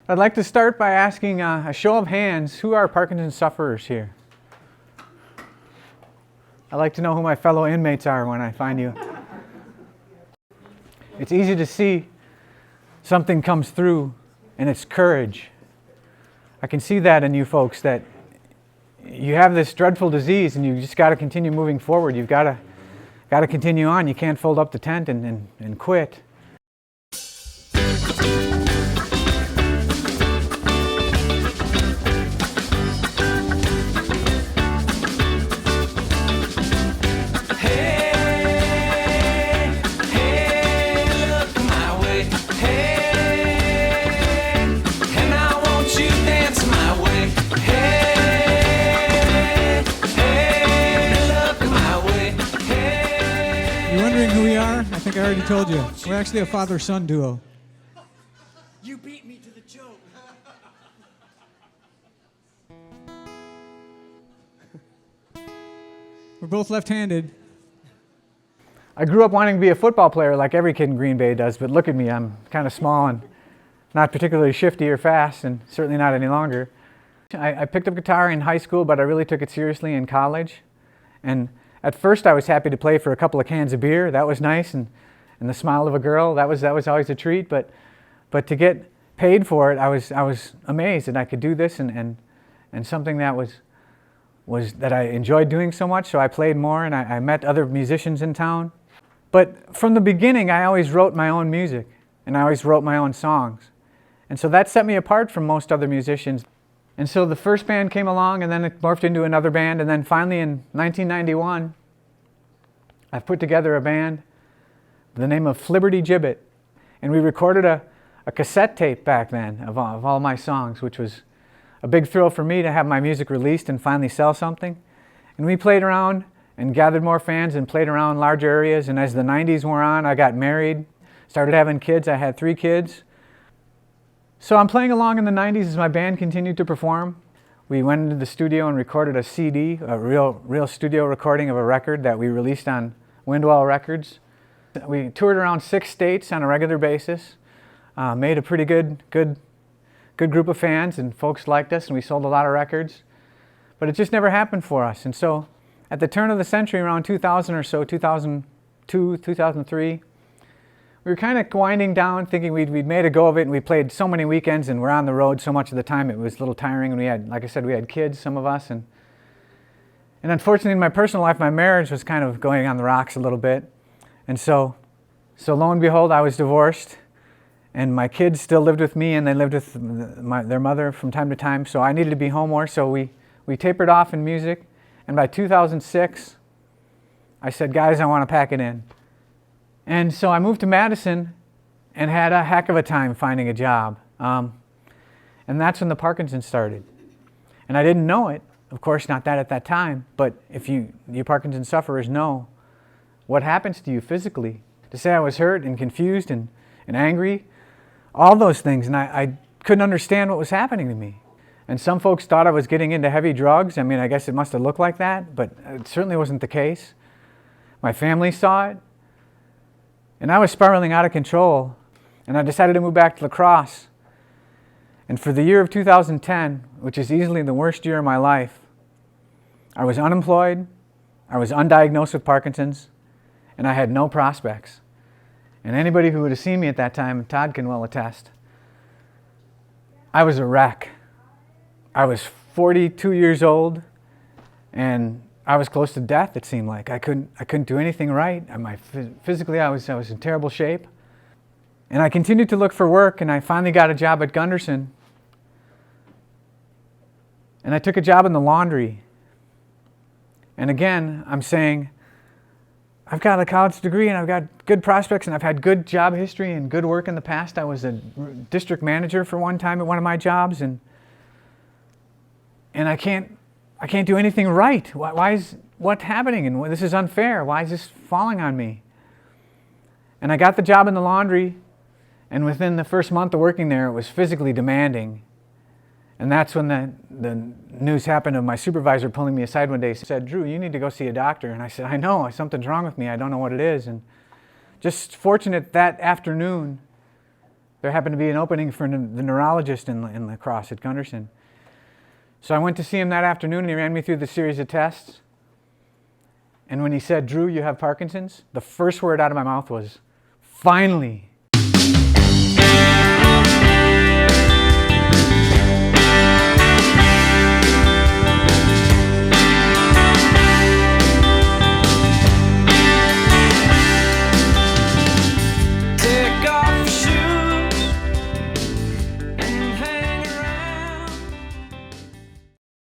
I'd like to start by asking a show of hands, who are Parkinson's sufferers here? I'd like to know who my fellow inmates are when I find you. It's easy to see something comes through, and it's courage. I can see that in you folks, that you have this dreadful disease and you just got to continue moving forward. You've got to continue on. You can't fold up the tent and quit. Who we are? I think I already told you. We're actually a father-son duo. You beat me to the joke. We're both left-handed. I grew up wanting to be a football player like every kid in Green Bay does, but look at me, I'm kind of small and not particularly shifty or fast, and certainly not any longer. I picked up guitar in high school, but I really took it seriously in college. And at first I was happy to play for a couple of cans of beer. That was nice, and the smile of a girl, that was always a treat. But to get paid for it, I was amazed that I could do this and something that was that I enjoyed doing so much. So I played more, and I met other musicians in town. But from the beginning, I always wrote my own music, and I always wrote my own songs. And so that set me apart from most other musicians. And so the first band came along, and then it morphed into another band, and then finally in 1991, I've put together a band with the name of Flibberty Gibbet. And we recorded a cassette tape back then of all my songs, which was a big thrill for me to have my music released and finally sell something. And we played around and gathered more fans and played around larger areas. And as the 90s wore on, I got married, started having kids. I had 3 kids. So I'm playing along in the 90s as my band continued to perform. We went into the studio and recorded a CD, a real studio recording of a record that we released on Windwall Records. We toured around 6 states on a regular basis, made a pretty good group of fans, and folks liked us, and we sold a lot of records. But it just never happened for us. And so at the turn of the century, around 2000 or so, 2002, 2003, we were kind of winding down, thinking we'd made a go of it, and we played so many weekends, and we're on the road so much of the time it was a little tiring, and we had, like I said, we had kids, some of us, and unfortunately in my personal life, my marriage was kind of going on the rocks a little bit. And so lo and behold, I was divorced, and my kids still lived with me, and they lived with their mother from time to time, so I needed to be home more, so we tapered off in music, and by 2006, I said, guys, I want to pack it in. And so I moved to Madison and had a heck of a time finding a job. And that's when the Parkinson's started. And I didn't know it, of course, not that at that time, but if you Parkinson's sufferers know what happens to you physically. To say I was hurt and confused and angry, all those things, and I couldn't understand what was happening to me. And some folks thought I was getting into heavy drugs. I mean, I guess it must have looked like that, but it certainly wasn't the case. My family saw it. And I was spiraling out of control, and I decided to move back to La Crosse. And for the year of 2010, which is easily the worst year of my life, I was unemployed, I was undiagnosed with Parkinson's, and I had no prospects. And anybody who would have seen me at that time, Todd can well attest, I was a wreck. I was 42 years old, and I was close to death, it seemed like. I couldn't do anything right. Physically, I was in terrible shape. And I continued to look for work, and I finally got a job at Gunderson. And I took a job in the laundry. And again, I'm saying, I've got a college degree, and I've got good prospects, and I've had good job history and good work in the past. I was a district manager for one time at one of my jobs, and I can't do anything right. Why is what's happening? And this is unfair. Why is this falling on me? And I got the job in the laundry, and within the first month of working there, it was physically demanding. And that's when the news happened of my supervisor pulling me aside one day and said, "Drew, you need to go see a doctor." And I said, "I know, something's wrong with me. I don't know what it is." And just fortunate that afternoon, there happened to be an opening for the neurologist in La Crosse at Gunderson. So I went to see him that afternoon, and he ran me through the series of tests. And when he said, "Drew, you have Parkinson's," the first word out of my mouth was, "Finally."